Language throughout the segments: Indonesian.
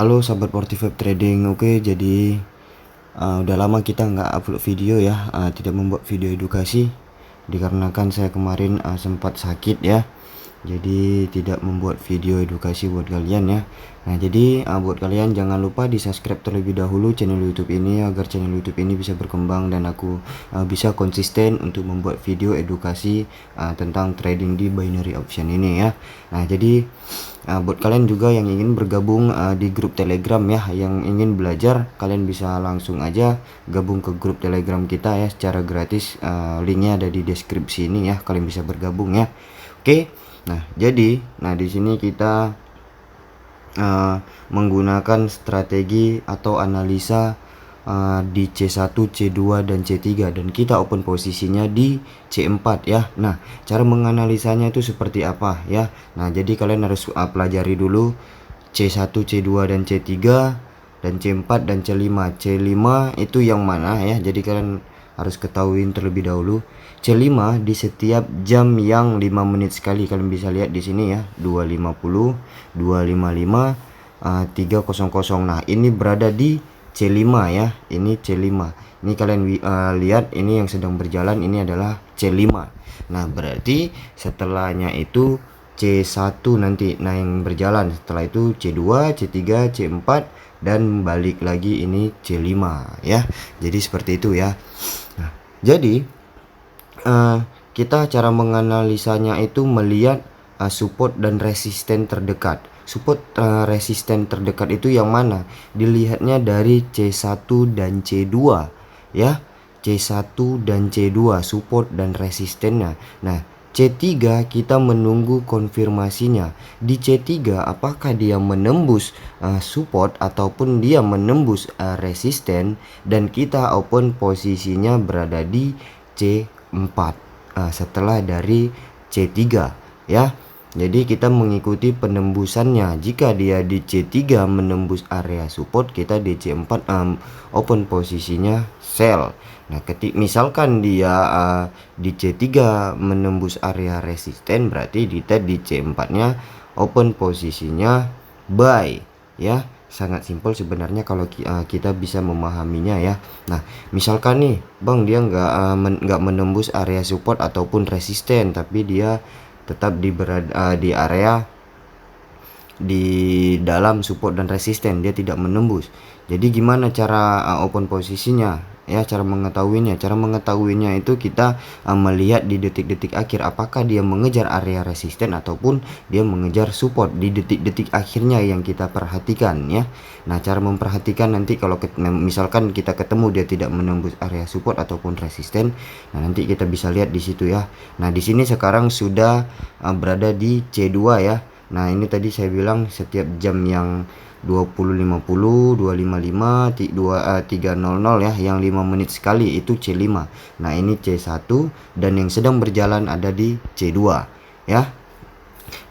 Halo sahabat Portifab Trading. Oke, jadi udah lama kita nggak upload video ya, tidak membuat video edukasi dikarenakan saya kemarin sempat sakit ya. Jadi tidak membuat video edukasi buat kalian ya. Nah, jadi buat kalian jangan lupa di subscribe terlebih dahulu channel YouTube ini agar channel YouTube ini bisa berkembang dan aku bisa konsisten untuk membuat video edukasi tentang trading di binary option ini ya. Nah, jadi buat kalian juga yang ingin bergabung di grup Telegram ya, yang ingin belajar, kalian bisa langsung aja gabung ke grup Telegram kita ya secara gratis. Linknya ada di deskripsi ini ya, kalian bisa bergabung ya. Oke. Nah, jadi di sini kita menggunakan strategi atau analisa di C1, C2 dan C3 dan kita open posisinya di C4 ya. Nah, cara menganalisanya itu seperti apa ya. Nah, jadi kalian harus pelajari dulu C1, C2 dan C3 dan C4 dan C5. C5 itu yang mana ya. Jadi kalian harus ketahuin terlebih dahulu. C5 di setiap jam yang 5 menit sekali, kalian bisa lihat di sini ya, 2.50, 2.55, 3.00. Nah, ini berada di C5 ya. Ini C5. Ini kalian lihat, ini yang sedang berjalan ini adalah C5. Nah, berarti setelahnya itu C1 nanti. Nah, yang berjalan setelah itu C2, C3, C4 dan balik lagi ini C5 ya. Jadi seperti itu ya. Nah, jadi kita cara menganalisanya itu melihat support dan resisten terdekat. Support resisten terdekat itu yang mana? Dilihatnya dari C1 dan C2 ya. C1 dan C2 support dan resistennya. Nah, C3 kita menunggu konfirmasinya. Di C3 apakah dia menembus support ataupun dia menembus resisten, dan kita open posisinya berada di C4 setelah dari C3 ya. Jadi kita mengikuti penembusannya. Jika dia di C3 menembus area support, kita di C4 open posisinya sell. Nah, misalkan dia di C3 menembus area resisten, berarti kita di C4-nya open posisinya buy ya. Sangat simpel sebenarnya kalau kita bisa memahaminya ya. Nah, misalkan nih bang, dia nggak menembus area support ataupun resisten, tapi dia tetap di area di dalam support dan resisten, dia tidak menembus. Jadi gimana cara open posisinya ya? Cara mengetahuinya itu kita melihat di detik-detik akhir apakah dia mengejar area resisten ataupun dia mengejar support. Di detik-detik akhirnya yang kita perhatikan ya. Nah, cara memperhatikan nanti kalau misalkan kita ketemu dia tidak menembus area support ataupun resisten, nah nanti kita bisa lihat di situ ya. Nah, di sini sekarang sudah berada di C2 ya. Nah, ini tadi saya bilang setiap jam yang 20.50, 2.55, 3.00 ya, yang 5 menit sekali itu C5. Nah, ini C1 dan yang sedang berjalan ada di C2 ya.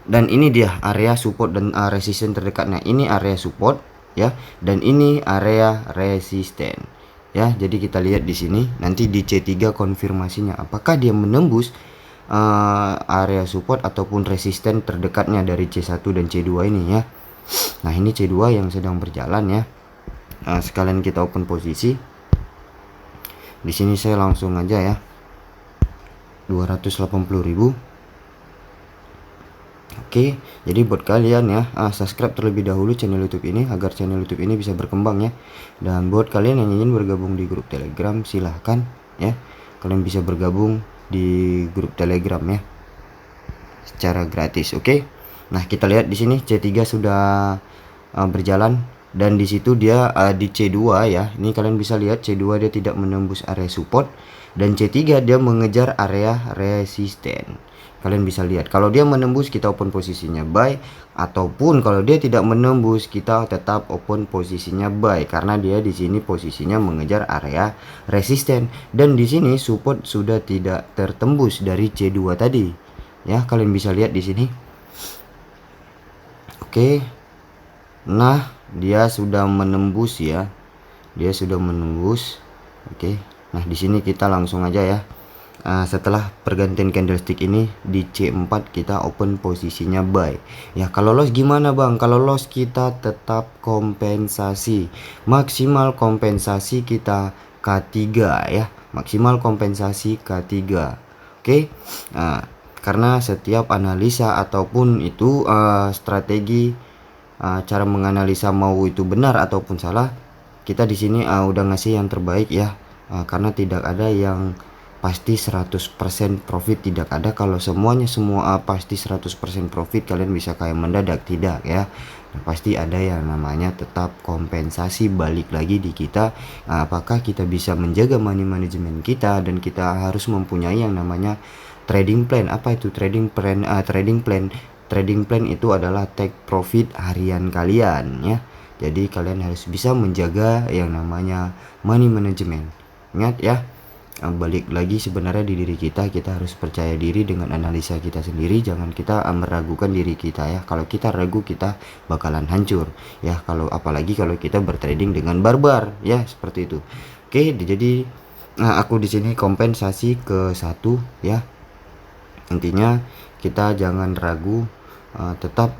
Dan ini dia area support dan resisten terdekatnya. Ini area support ya, dan ini area resisten ya. Jadi kita lihat di sini nanti di C3 konfirmasinya apakah dia menembus area support ataupun resisten terdekatnya dari C1 dan C2 ini ya. Nah, ini C2 yang sedang berjalan ya. Sekalian kita open posisi. Di sini saya langsung aja ya. 280.000. Oke, jadi buat kalian ya, subscribe terlebih dahulu channel YouTube ini agar channel YouTube ini bisa berkembang ya. Dan buat kalian yang ingin bergabung di grup Telegram, silahkan ya. Kalian bisa bergabung di grup Telegram ya secara gratis. Oke. Nah, kita lihat di sini C3 sudah berjalan dan di situ dia di C2 ya. Ini kalian bisa lihat C2 dia tidak menembus area support dan C3 dia mengejar area resisten. Kalian bisa lihat kalau dia menembus kita open posisinya buy, ataupun kalau dia tidak menembus kita tetap open posisinya buy karena dia di sini posisinya mengejar area resisten dan di sini support sudah tidak tertembus dari C2 tadi. Ya, kalian bisa lihat di sini. Oke. Nah, dia sudah menembus ya. Dia sudah menembus. Oke. Nah, di sini kita langsung aja ya. setelah pergantian candlestick ini di C4 kita open posisinya buy. Ya, kalau loss gimana Bang? Kalau loss kita tetap kompensasi. Maksimal kompensasi kita K3 ya. Maksimal kompensasi K3. Oke. Nah, karena setiap analisa ataupun itu strategi cara menganalisa mau itu benar ataupun salah, kita di sini udah ngasih yang terbaik ya. Karena tidak ada yang pasti 100% profit, tidak ada. Kalau semuanya pasti 100% profit, kalian bisa kayak mendadak, tidak ya. Nah, pasti ada yang namanya tetap kompensasi. Balik lagi di kita, apakah kita bisa menjaga money management kita, dan kita harus mempunyai yang namanya trading plan. Apa itu trading plan? Trading plan itu adalah take profit harian kalian ya. Jadi kalian harus bisa menjaga yang namanya money management. Ingat ya, balik lagi sebenarnya di diri kita harus percaya diri dengan analisa kita sendiri. Jangan kita meragukan diri kita ya. Kalau kita ragu, kita bakalan hancur ya. Apalagi kalau kita bertrading dengan barbar ya, seperti itu. Oke, jadi aku di sini kompensasi ke 1 ya. Intinya kita jangan ragu, tetap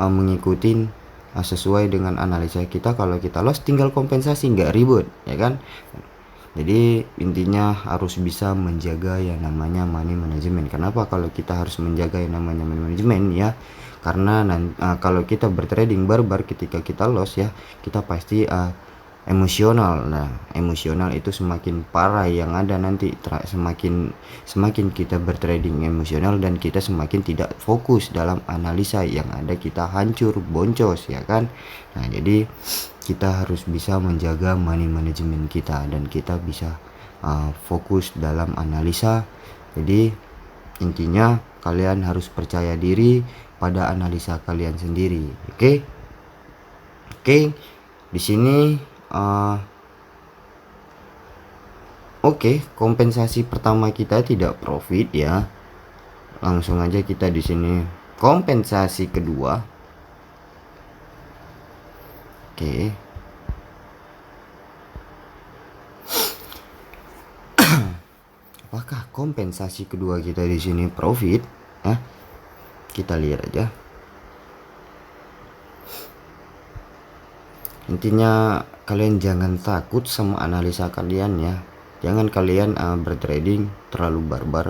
mengikuti sesuai dengan analisa kita. Kalau kita loss tinggal kompensasi, nggak ribet ya kan. Jadi intinya harus bisa menjaga yang namanya money management. Kenapa kalau kita harus menjaga yang namanya money management ya? Karena kalau kita bertrading barbar, ketika kita loss ya, kita pasti emosional. Nah, emosional itu semakin parah yang ada nanti. Semakin kita bertrading emosional, dan kita semakin tidak fokus dalam analisa, yang ada kita hancur, boncos ya kan. Nah, jadi kita harus bisa menjaga money management kita, dan kita bisa fokus dalam analisa. Jadi intinya kalian harus percaya diri pada analisa kalian sendiri. Oke, di sini oke, kompensasi pertama kita tidak profit ya. Langsung aja kita di sini kompensasi kedua. Oke. Apakah kompensasi kedua kita di sini profit? Kita lihat aja. Intinya kalian jangan takut sama analisa kalian ya. Jangan kalian bertrading terlalu barbar.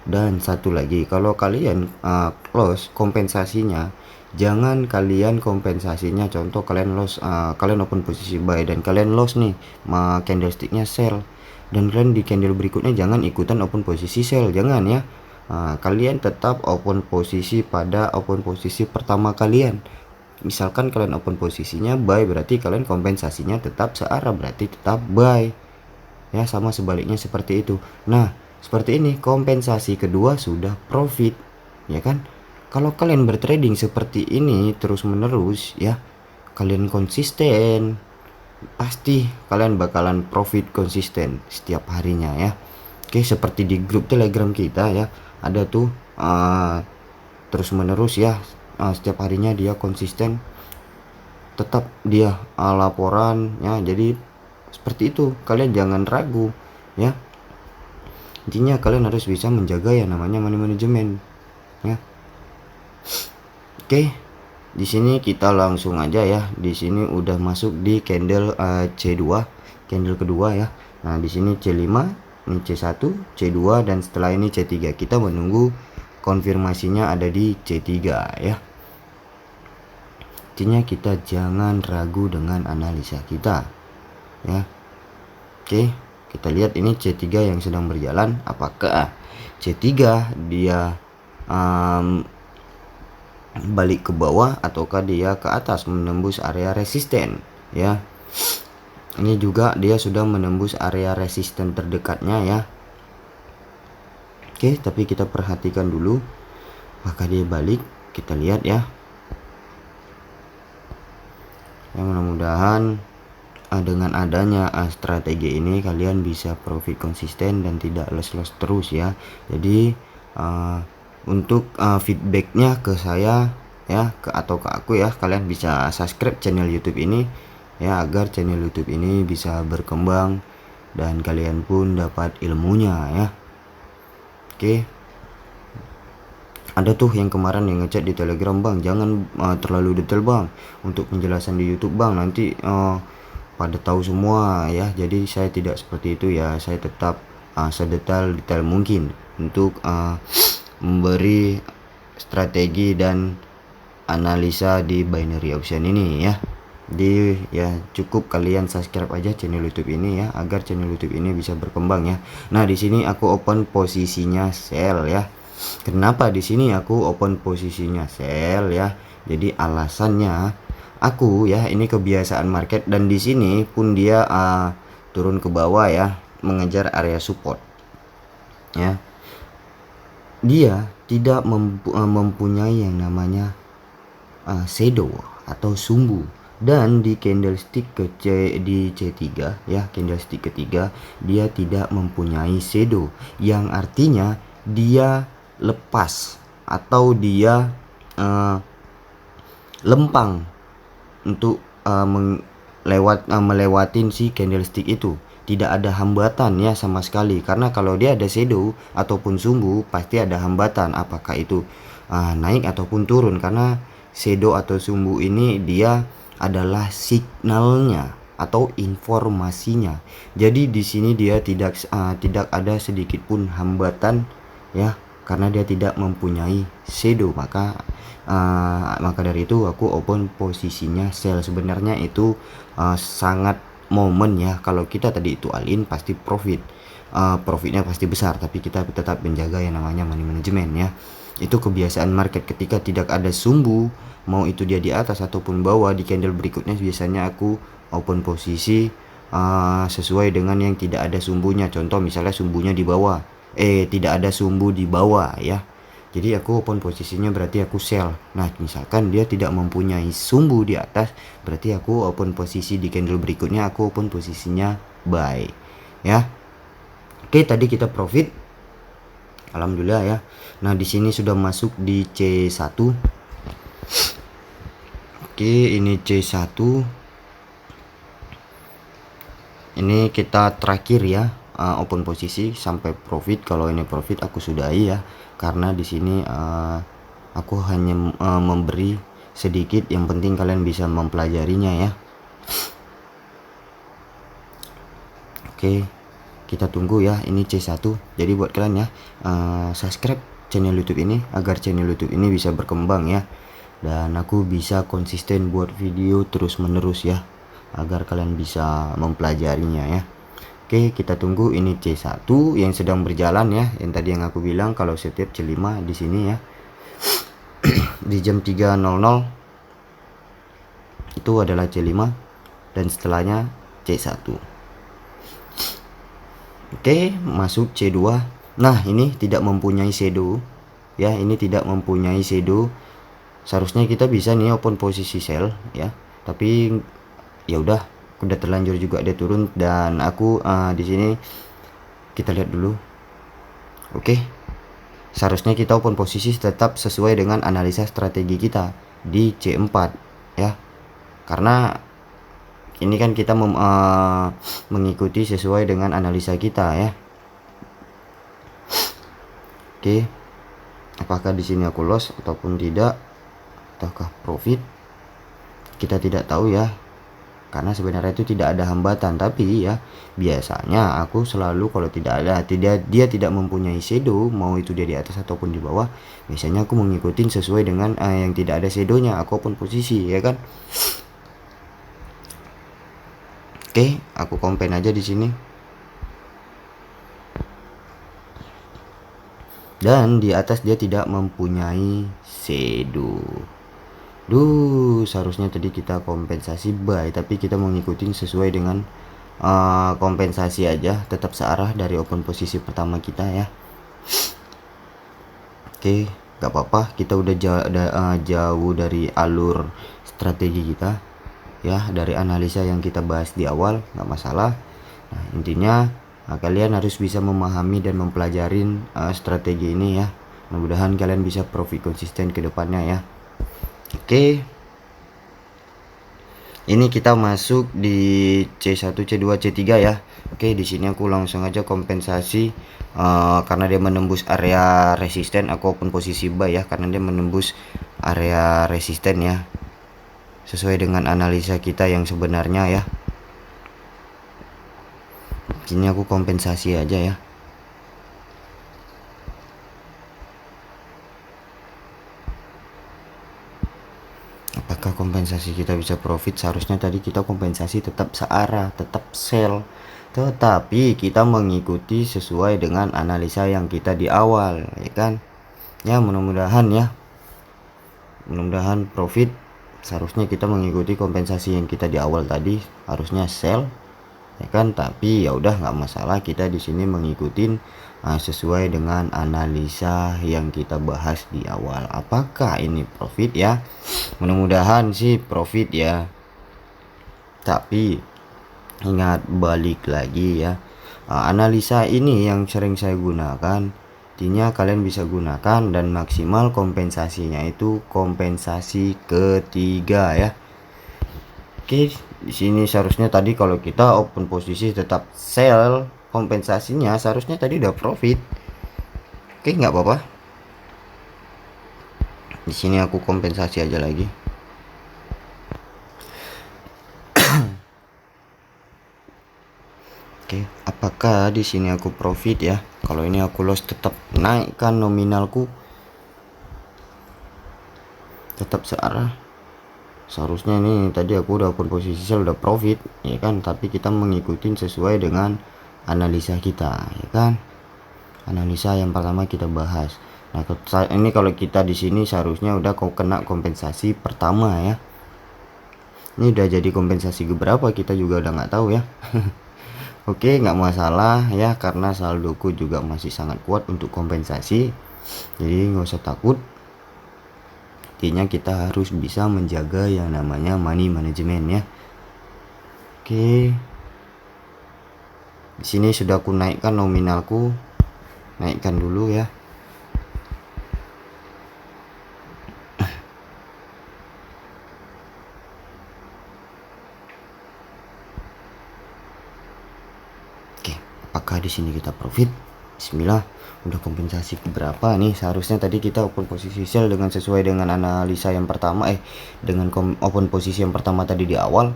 Dan satu lagi, kalau kalian loss kompensasinya, jangan kalian kompensasinya, contoh kalian loss, kalian open posisi buy dan kalian loss nih, candlesticknya sell, dan kalian di candle berikutnya jangan ikutan open posisi sell, jangan ya. Kalian tetap open posisi pada open posisi pertama kalian. Misalkan kalian open posisinya buy, berarti kalian kompensasinya tetap searah, berarti tetap buy ya. Sama sebaliknya seperti itu. Nah, seperti ini kompensasi kedua sudah profit ya kan. Kalau kalian bertrading seperti ini terus menerus ya, kalian konsisten, pasti kalian bakalan profit konsisten setiap harinya ya. Oke, seperti di grup Telegram kita ya, ada tuh terus menerus ya, setiap harinya dia konsisten, tetap dia laporan ya. Jadi seperti itu, kalian jangan ragu ya. Intinya kalian harus bisa menjaga yang namanya money management ya. Oke, di sini kita langsung aja ya. Di sini udah masuk di candle C2, candle kedua ya. Nah, di sini C5, ini C1, C2, dan setelah ini C3. Kita menunggu konfirmasinya ada di C3 ya. Intinya kita jangan ragu dengan analisa kita ya. Oke, kita lihat ini C3 yang sedang berjalan. Apakah C3 dia balik ke bawah ataukah dia ke atas menembus area resisten ya. Ini juga dia sudah menembus area resisten terdekatnya ya. Oke, tapi kita perhatikan dulu apakah dia balik. Kita lihat ya. Ya, mudah-mudahan dengan adanya strategi ini kalian bisa profit konsisten dan tidak loss terus ya. Jadi untuk feedbacknya ke saya ya, atau ke aku ya, kalian bisa subscribe channel YouTube ini ya, agar channel YouTube ini bisa berkembang dan kalian pun dapat ilmunya ya. Oke. Ada tuh yang kemarin yang ngechat di Telegram, bang jangan terlalu detail bang untuk penjelasan di YouTube bang, nanti pada tahu semua ya. Jadi saya tidak seperti itu ya, saya tetap sedetail mungkin untuk memberi strategi dan analisa di binary option ini ya. Jadi ya cukup kalian subscribe aja channel YouTube ini ya, agar channel YouTube ini bisa berkembang ya. Nah di sini aku open posisinya sell ya. Kenapa di sini aku open posisinya sell ya? Jadi alasannya aku ya, ini kebiasaan market, dan di sini pun dia turun ke bawah ya, mengejar area support ya. Dia tidak mempunyai yang namanya shadow atau sumbu, dan di candlestick di C3 ya, candlestick ketiga dia tidak mempunyai shadow, yang artinya dia lepas atau dia lempang untuk melewatin si candlestick itu. Tidak ada hambatan ya sama sekali, karena kalau dia ada shadow ataupun sumbu pasti ada hambatan, apakah itu naik ataupun turun, karena shadow atau sumbu ini dia adalah signalnya atau informasinya. Jadi di sini dia tidak ada sedikit pun hambatan ya, karena dia tidak mempunyai shadow. Maka dari itu aku open posisinya sell. Sebenarnya itu sangat momen ya, kalau kita tadi itu all in pasti profit, profitnya pasti besar, tapi kita tetap menjaga yang namanya money management ya. Itu kebiasaan market, ketika tidak ada sumbu, mau itu dia di atas ataupun bawah, di candle berikutnya biasanya aku open posisi sesuai dengan yang tidak ada sumbunya. Contoh misalnya sumbunya di bawah, tidak ada sumbu di bawah ya, jadi aku open posisinya berarti aku sell. Nah misalkan dia tidak mempunyai sumbu di atas, berarti aku open posisi di candle berikutnya, aku open posisinya buy ya. Oke, tadi kita profit, alhamdulillah ya. Nah di sini sudah masuk di C1. Oke, ini C1. Ini kita terakhir ya, open posisi sampai profit. Kalau ini profit aku sudahi ya, karena di sini aku hanya memberi sedikit, yang penting kalian bisa mempelajarinya ya. Oke, kita tunggu ya, ini C1. Jadi buat kalian ya, subscribe channel YouTube ini agar channel YouTube ini bisa berkembang ya, dan aku bisa konsisten buat video terus menerus ya, agar kalian bisa mempelajarinya ya. Oke, kita tunggu ini C1 yang sedang berjalan ya, yang tadi yang aku bilang kalau setiap C5 di sini ya. Di jam 3.00 itu adalah C5 dan setelahnya C1. Oke, masuk C2. Nah, ini tidak mempunyai shadow ya, ini tidak mempunyai shadow. Seharusnya kita bisa nih open posisi sell ya, tapi ya udah terlanjur juga dia turun, dan aku di sini kita lihat dulu. Oke, seharusnya kita open posisi tetap sesuai dengan analisa strategi kita di C4 ya, karena ini kan kita mengikuti sesuai dengan analisa kita ya. Oke, apakah di sini aku loss ataupun tidak, ataukah profit, kita tidak tahu ya, karena sebenarnya itu tidak ada hambatan. Tapi ya biasanya aku selalu kalau dia tidak mempunyai shadow, mau itu dia di atas ataupun di bawah, biasanya aku mengikuti sesuai dengan yang tidak ada shadownya, aku open posisi ya kan. Oke, aku combine aja di sini. Dan di atas dia tidak mempunyai shadow. Seharusnya tadi kita kompensasi buy, tapi kita mengikuti sesuai dengan kompensasi aja, tetap searah dari open posisi pertama kita ya. Oke, gak apa-apa, kita udah jauh dari alur strategi kita ya, dari analisa yang kita bahas di awal, nggak masalah. Nah intinya kalian harus bisa memahami dan mempelajarin strategi ini ya. Mudah-mudahan kalian bisa profit konsisten ke depannya ya. Oke, Ini kita masuk di C1, C2, C3 ya. Oke, di sini aku langsung aja kompensasi karena dia menembus area resisten, aku open posisi buy ya karena dia menembus area resisten ya. Sesuai dengan analisa kita yang sebenarnya ya. Sini aku kompensasi aja ya. Apakah kompensasi kita bisa profit? Seharusnya tadi kita kompensasi tetap searah, tetap sell, tetapi kita mengikuti sesuai dengan analisa yang kita di awal ya kan ya. Mudah-mudahan profit. Seharusnya kita mengikuti kompensasi yang kita di awal tadi, harusnya sell ya kan, tapi ya udah nggak masalah, kita di sini mengikuti sesuai dengan analisa yang kita bahas di awal. Apakah ini profit ya? Mudah-mudahan sih profit ya, tapi ingat balik lagi ya, analisa ini yang sering saya gunakan, intinya kalian bisa gunakan dan maksimal kompensasinya itu kompensasi ketiga ya. Oke, di sini seharusnya tadi kalau kita open posisi tetap sell, kompensasinya seharusnya tadi udah profit. Oke, nggak apa-apa. Di sini aku kompensasi aja lagi. Oke, apakah di sini aku profit ya? Kalau ini aku loss, tetap naikkan nominalku, tetap searah. Seharusnya ini tadi aku udah open posisi sell, udah profit ya kan, tapi kita mengikuti sesuai dengan analisa kita ya kan, analisa yang pertama kita bahas. Nah, ini kalau kita di sini seharusnya udah kena kompensasi pertama ya. Ini udah jadi kompensasi keberapa kita juga udah nggak tahu ya. Oke, nggak masalah ya karena saldoku juga masih sangat kuat untuk kompensasi, jadi nggak usah takut. Intinya kita harus bisa menjaga yang namanya money management ya. Oke, di sini sudah aku naikkan nominalku, naikkan dulu ya. Oke, apakah di sini kita profit? Bismillah. Udah kompensasi berapa nih? Seharusnya tadi kita open posisi sell dengan sesuai dengan analisa yang pertama, dengan open posisi yang pertama tadi di awal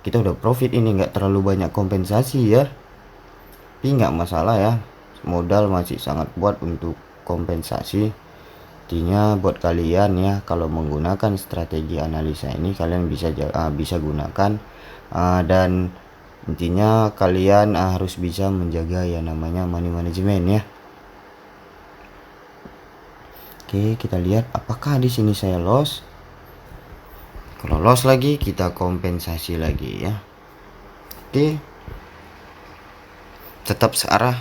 kita udah profit. Ini nggak terlalu banyak kompensasi ya, tapi nggak masalah ya, modal masih sangat kuat untuk kompensasi. Intinya buat kalian ya, kalau menggunakan strategi analisa ini kalian bisa gunakan, dan intinya kalian harus bisa menjaga yang namanya money management ya. Oke, kita lihat apakah di sini saya loss. Kalau loss lagi kita kompensasi lagi ya. Oke, tetap searah.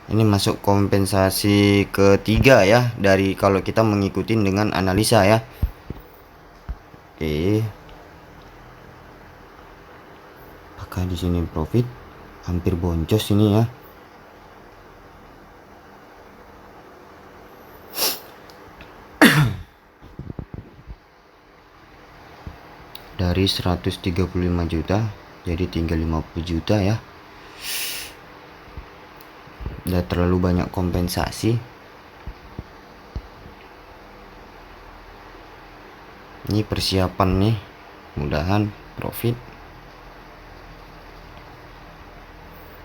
Ini masuk kompensasi ketiga ya, dari kalau kita mengikuti dengan analisa ya. Oke, apakah di sini profit? Hampir boncos ini ya. Dari 135 juta jadi tinggal 50 juta ya. Udah terlalu banyak kompensasi. Ini persiapan nih, mudahan profit.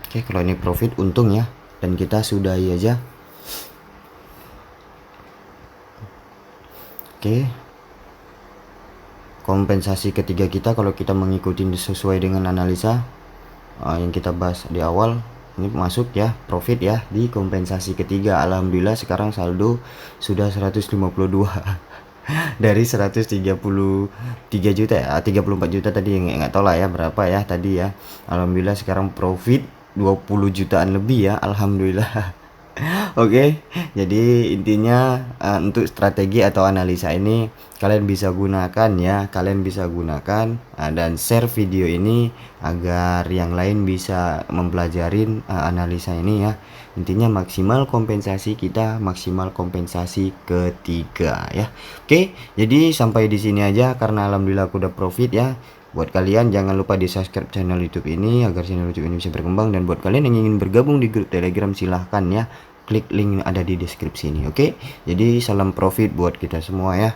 Oke, kalau ini profit untung ya, dan kita sudahi aja. Oke, kompensasi ketiga kita kalau kita mengikuti sesuai dengan analisa yang kita bahas di awal, ini masuk ya, profit ya di kompensasi ketiga. Alhamdulillah sekarang saldo sudah 152 dari 133 juta ya, 34 juta tadi, yang nggak tahu lah ya berapa ya tadi ya. Alhamdulillah sekarang profit 20 jutaan lebih ya, alhamdulillah. Oke, jadi intinya untuk strategi atau analisa ini kalian bisa gunakan ya, kalian bisa gunakan dan share video ini agar yang lain bisa mempelajarin analisa ini ya. Intinya maksimal kompensasi kita, maksimal kompensasi ketiga ya. Oke, jadi sampai di sini aja karena alhamdulillah aku udah profit ya. Buat kalian jangan lupa di subscribe channel YouTube ini agar channel YouTube ini bisa berkembang, dan buat kalian yang ingin bergabung di grup Telegram silahkan ya, klik link yang ada di deskripsi ini. Oke, jadi salam profit buat kita semua ya.